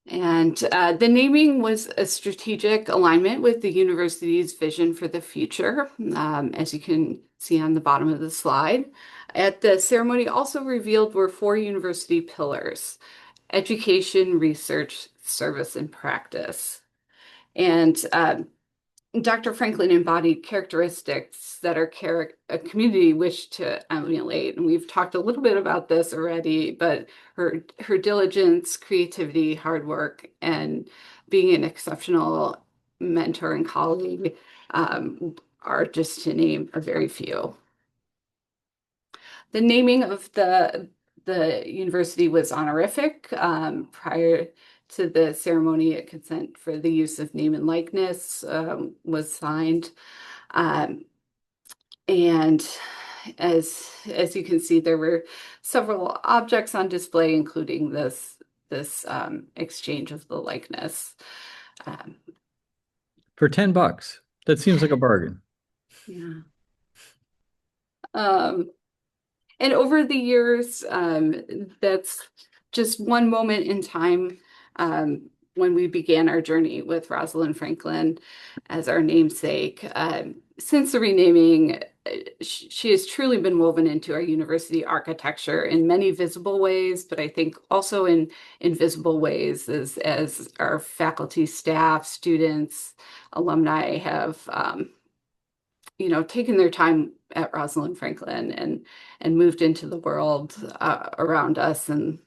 And the naming was a strategic alignment with the university's vision for the future, as you can see on the bottom of the slide. At the ceremony also revealed were 4 university pillars: education, research, service, and practice. And Dr. Franklin embodied characteristics that a community wished to emulate. And we've talked a little bit about this already, but her diligence, creativity, hard work, and being an exceptional mentor and colleague are just to name a very few. The naming of the the university was honorific. Prior to the ceremony, a consent for the use of name and likeness was signed. And as you can see, there were several objects on display, including this exchange of the likeness. For $10. That seems like a bargain. Yeah. And over the years, that's just one moment in time when we began our journey with Rosalind Franklin as our namesake. Since the renaming, she has truly been woven into our university architecture in many visible ways, but I think also in invisible ways as our faculty, staff, students, alumni have taken their time at Rosalind Franklin and moved into the world around us. And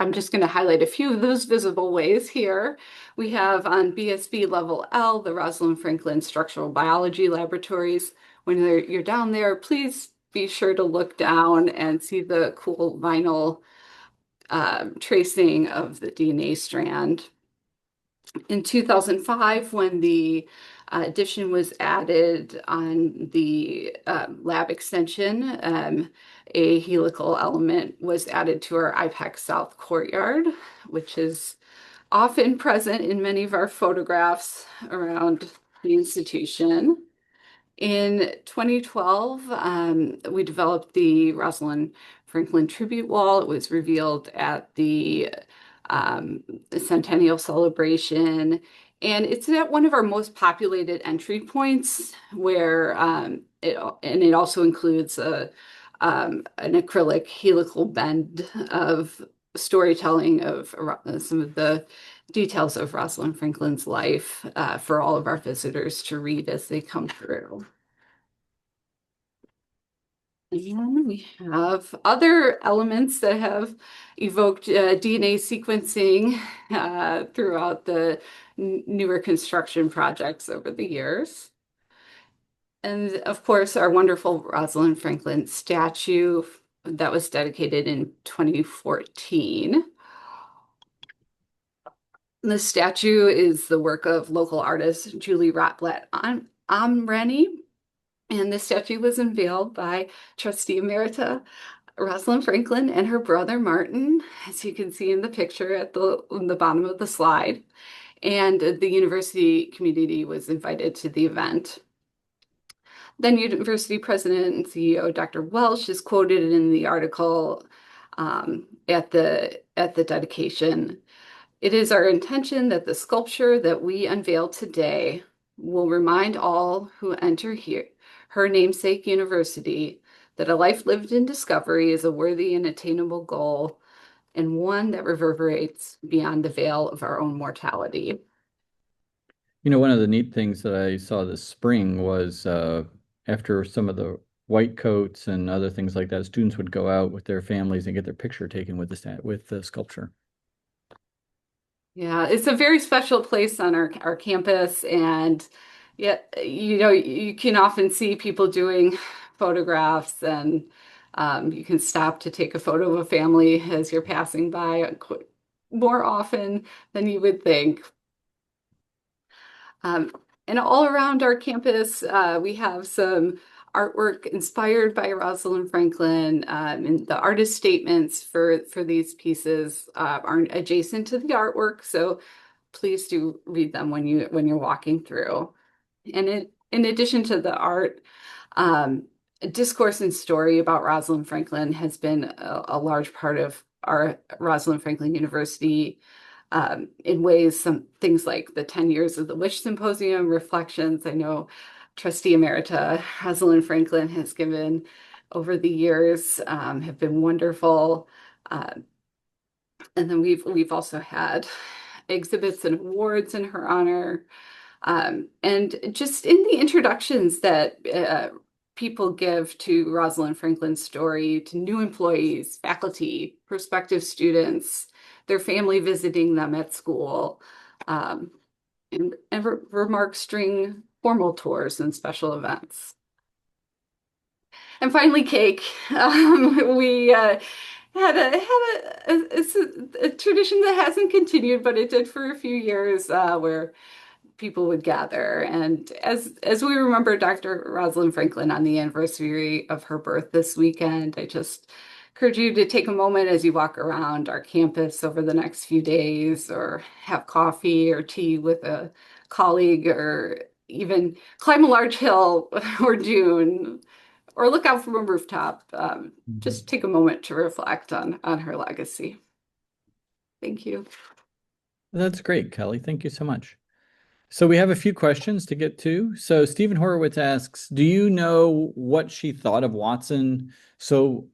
I'm just going to highlight a few of those visible ways here. We have on BSB Level L, the Rosalind Franklin Structural Biology Laboratories. When you're down there, please be sure to look down and see the cool vinyl tracing of the DNA strand. In 2005, when the addition was added on the lab extension, a helical element was added to our IPEC South courtyard, which is often present in many of our photographs around the institution. In 2012, we developed the Rosalind Franklin tribute wall. It was revealed at the centennial celebration, and it's at one of our most populated entry points where it also includes an acrylic helical bend of storytelling of some of the details of Rosalind Franklin's life for all of our visitors to read as they come through. And we have other elements that have evoked DNA sequencing throughout the newer construction projects over the years. And of course, our wonderful Rosalind Franklin statue that was dedicated in 2014. The statue is the work of local artist Julie Rotblatt Amrani. And the statue was unveiled by Trustee Emerita Rosalind Franklin and her brother Martin, as you can see in the picture at the bottom of the slide. And the university community was invited to the event. Then University President and CEO Dr. Welsh is quoted in the article at the dedication. It is our intention that the sculpture that we unveil today will remind all who enter here her namesake university that a life lived in discovery is a worthy and attainable goal, and one that reverberates beyond the veil of our own mortality. One of the neat things that I saw this spring was after some of the white coats and other things like that, students would go out with their families and get their picture taken with the sculpture. Yeah, it's a very special place on our campus, and yet, you can often see people doing photographs, and you can stop to take a photo of a family as you're passing by more often than you would think. And all around our campus, we have some artwork inspired by Rosalind Franklin, and the artist statements for these pieces aren't adjacent to the artwork, so please do read them when you're walking through. And in addition to the art, discourse and story about Rosalind Franklin has been a large part of our Rosalind Franklin University in ways, some things like the 10 years of the Wish Symposium reflections. I know Trustee Emerita Rosalind Franklin has given over the years have been wonderful. And then we've also had exhibits and awards in her honor. And just in the introductions that people give to Rosalind Franklin's story to new employees, faculty, prospective students, their family visiting them at school, and remarks during formal tours and special events. and finally cake. We had it's a tradition that hasn't continued, but it did for a few years, where people would gather. And as we remember Dr. Rosalind Franklin on the anniversary of her birth this weekend, I just encourage you to take a moment as you walk around our campus over the next few days, or have coffee or tea with a colleague, or even climb a large hill or dune, or look out from a rooftop. Just take a moment to reflect on her legacy. Thank you. That's great, Kelly. Thank you so much. So we have a few questions to get to. So Stephen Horowitz asks, do you know what she thought of Watson? So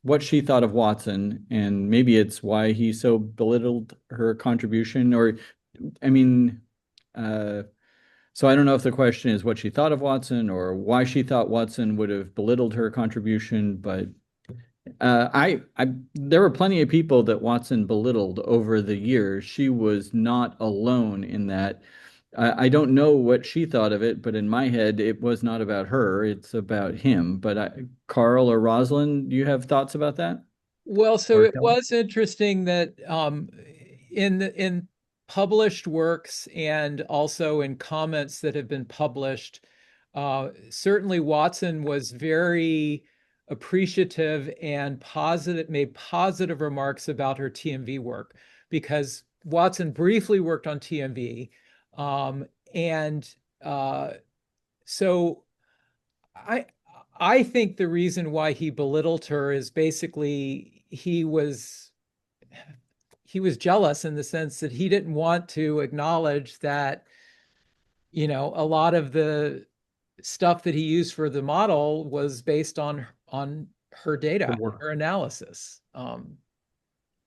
what she thought of Watson, and maybe it's why he so belittled her contribution, or, I mean, so I don't know if the question is what she thought of Watson or why she thought Watson would have belittled her contribution, but there were plenty of people that Watson belittled over the years. She was not alone in that. I don't know what she thought of it, but in my head, it was not about her. It's about him. But Carl or Rosalind, do you have thoughts about that? Well, so Or it Kelly? was interesting that in published works and also in comments that have been published, certainly Watson was very appreciative and made positive remarks about her TMV work, because Watson briefly worked on TMV. So I think the reason why he belittled her is basically he was jealous, in the sense that he didn't want to acknowledge that, a lot of the stuff that he used for the model was based on her data, her analysis.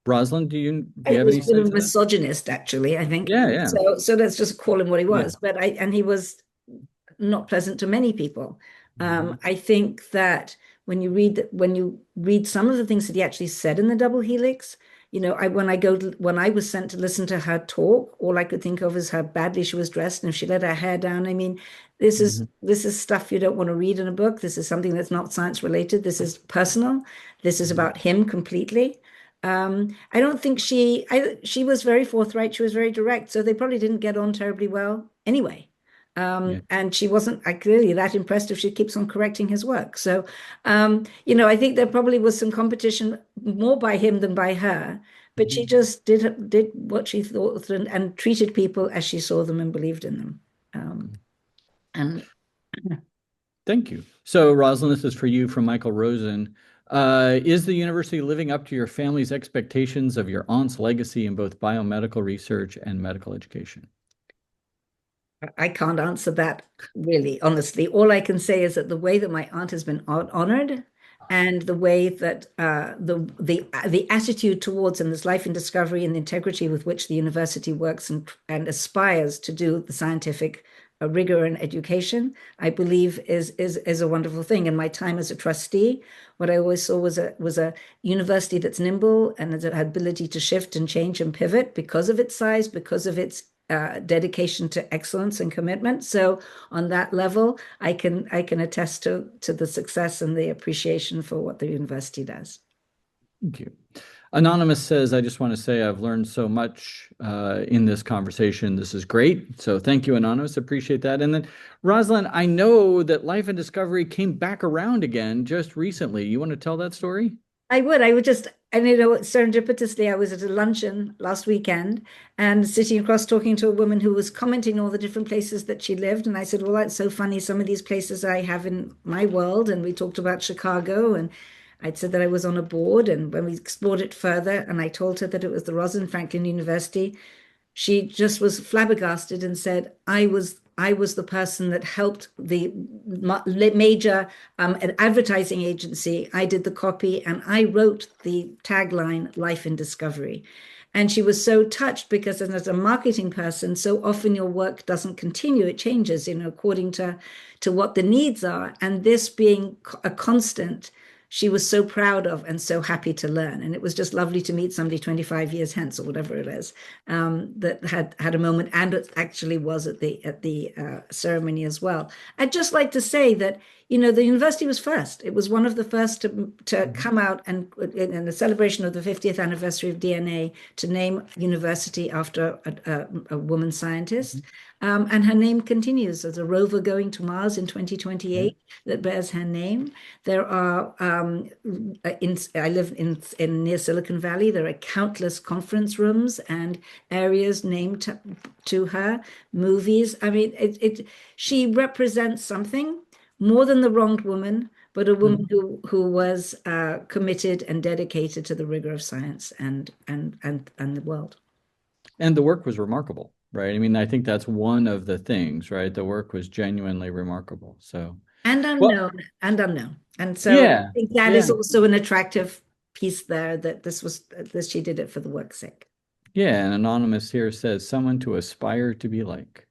Rosalind, do you He have was any a bit of sense a of that? misogynist, actually, I think. Yeah. So let's just call him what he Yeah. was. But and he was not pleasant to many people. I think that when you read some of the things that he actually said in the double helix, when I was sent to listen to her talk, all I could think of is how badly she was dressed and if she let her hair down. I mean, this is stuff you don't want to read in a book. This is something that's not science related. This is personal. This is about him completely. I don't think she was very forthright. She was very direct. So they probably didn't get on terribly well anyway. And she wasn't clearly that impressed if she keeps on correcting his work. So, I think there probably was some competition more by him than by her, but she just did what she thought and treated people as she saw them and believed in them. And Thank you. So, Rosalind, this is for you from Michael Rosen. Is the university living up to your family's expectations of your aunt's legacy in both biomedical research and medical education? I can't answer that really, honestly. All I can say is that the way that my aunt has been honored, and the way that the attitude towards and this life in discovery and the integrity with which the university works and aspires to do the scientific rigor and education, I believe is a wonderful thing. In my time as a trustee, what I always saw was a university that's nimble and has an ability to shift and change and pivot because of its size, because of its dedication to excellence and commitment. So on that level, I can attest to the success and the appreciation for what the university does. Thank you. Anonymous says, I just want to say I've learned so much in this conversation. This is great. So thank you, Anonymous. Appreciate that. And then, Rosalind, I know that Life and Discovery came back around again just recently. You want to tell that story? I would just, and serendipitously, I was at a luncheon last weekend and sitting across talking to a woman who was commenting on all the different places that she lived. And I said, well, that's so funny. Some of these places I have in my world. And we talked about Chicago, and I'd said that I was on a board. And when we explored it further, and I told her that it was the Rosalind Franklin University, she just was flabbergasted and said, I was the person that helped the major an advertising agency. I did the copy and I wrote the tagline, Life in Discovery. And she was so touched because as a marketing person, so often your work doesn't continue, it changes, according to what the needs are. And this being a constant, she was so proud of and so happy to learn. And it was just lovely to meet somebody 25 years hence or whatever it is, that had a moment, and it actually was at the ceremony as well. I'd just like to say that, the university was first. It was one of the first to come out and in the celebration of the 50th anniversary of DNA to name university after a woman scientist. And her name continues. There's a rover going to Mars in 2028 that bears her name. There are, I live in near Silicon Valley. There are countless conference rooms and areas named to her, movies. I mean, she represents something more than the wronged woman, but a woman who was committed and dedicated to the rigor of science and the world. And the work was remarkable, right? I mean, I think that's one of the things, right? The work was genuinely remarkable. So and unknown, and so yeah, I think that is also an attractive piece there, that she did it for the work's sake. Yeah, an anonymous here says someone to aspire to be like.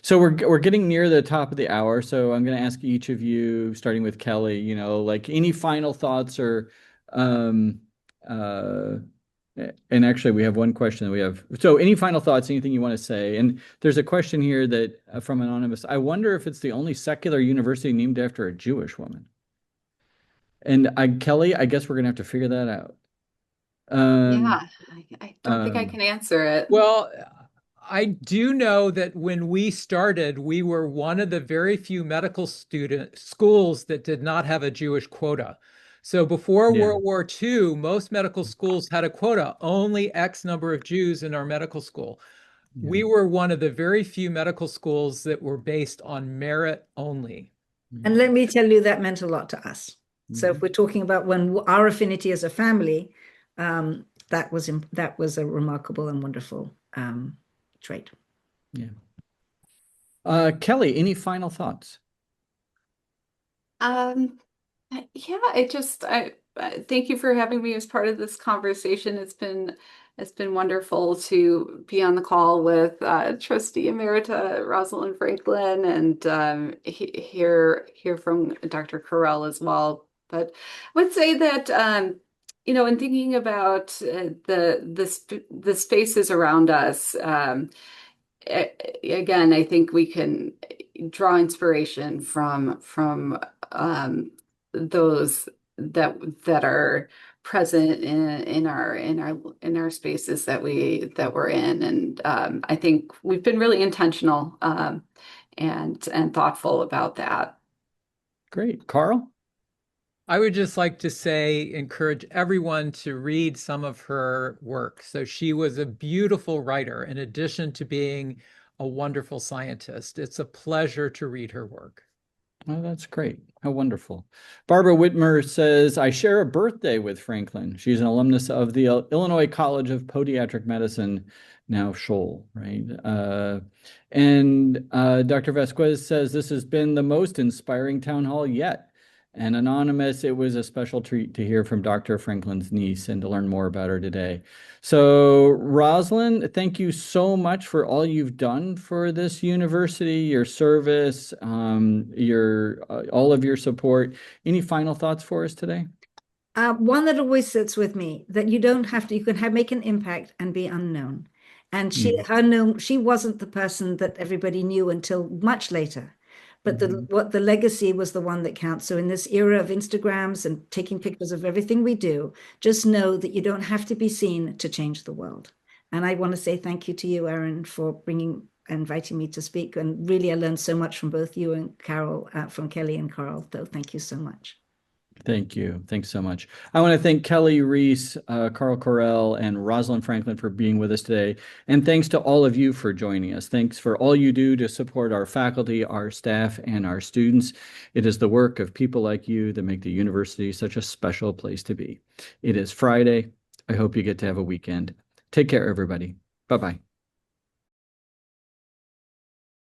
So we're getting near the top of the hour, so I'm going to ask each of you, starting with Kelly, like any final thoughts or and actually we have one question that we have. So any final thoughts, anything you want to say? And there's a question here that from anonymous. I wonder if it's the only secular university named after a Jewish woman. And Kelly, I guess we're going to have to figure that out. Yeah, I don't think I can answer it. Well, I do know that when we started, we were one of the very few medical schools that did not have a Jewish quota. So before World War II, most medical schools had a quota, only X number of Jews in our medical school. We were one of the very few medical schools that were based on merit only. And let me tell you, that meant a lot to us. So if we're talking about when our affinity as a family, that was a remarkable and wonderful trait. Yeah. Kelly, any final thoughts? Yeah, I thank you for having me as part of this conversation. It's been wonderful to be on the call with Trustee Emerita Rosalind Franklin and hear from Dr. Correll as well. But I would say that in thinking about the spaces around us, again, I think we can draw inspiration from those that are present in our spaces that we're in, and I think we've been really intentional and thoughtful about that. Great. Carl? I would just like to say, encourage everyone to read some of her work. So she was a beautiful writer, in addition to being a wonderful scientist. It's a pleasure to read her work. Oh, that's great. How wonderful. Barbara Whitmer says, I share a birthday with Franklin. She's an alumnus of the Illinois College of Podiatric Medicine, now Scholl, right? And Dr. Vasquez says, this has been the most inspiring town hall yet. And anonymous, it was a special treat to hear from Dr. Franklin's niece and to learn more about her today. So Rosalind, thank you so much for all you've done for this university, your service, all of your support. Any final thoughts for us today? One that always sits with me, that you can make an impact and be unknown. And she wasn't the person that everybody knew until much later. But the legacy was the one that counts. So in this era of Instagrams and taking pictures of everything we do, just know that you don't have to be seen to change the world. And I want to say thank you to you, Erin, for inviting me to speak. And really, I learned so much from both you and Carol, from Kelly and Carl. So thank you so much. Thank you. Thanks so much. I want to thank Kelly Reiss, Carl Correll, and Rosalind Franklin for being with us today. And thanks to all of you for joining us. Thanks for all you do to support our faculty, our staff, and our students. It is the work of people like you that make the university such a special place to be. It is Friday. I hope you get to have a weekend. Take care, everybody. Bye-bye.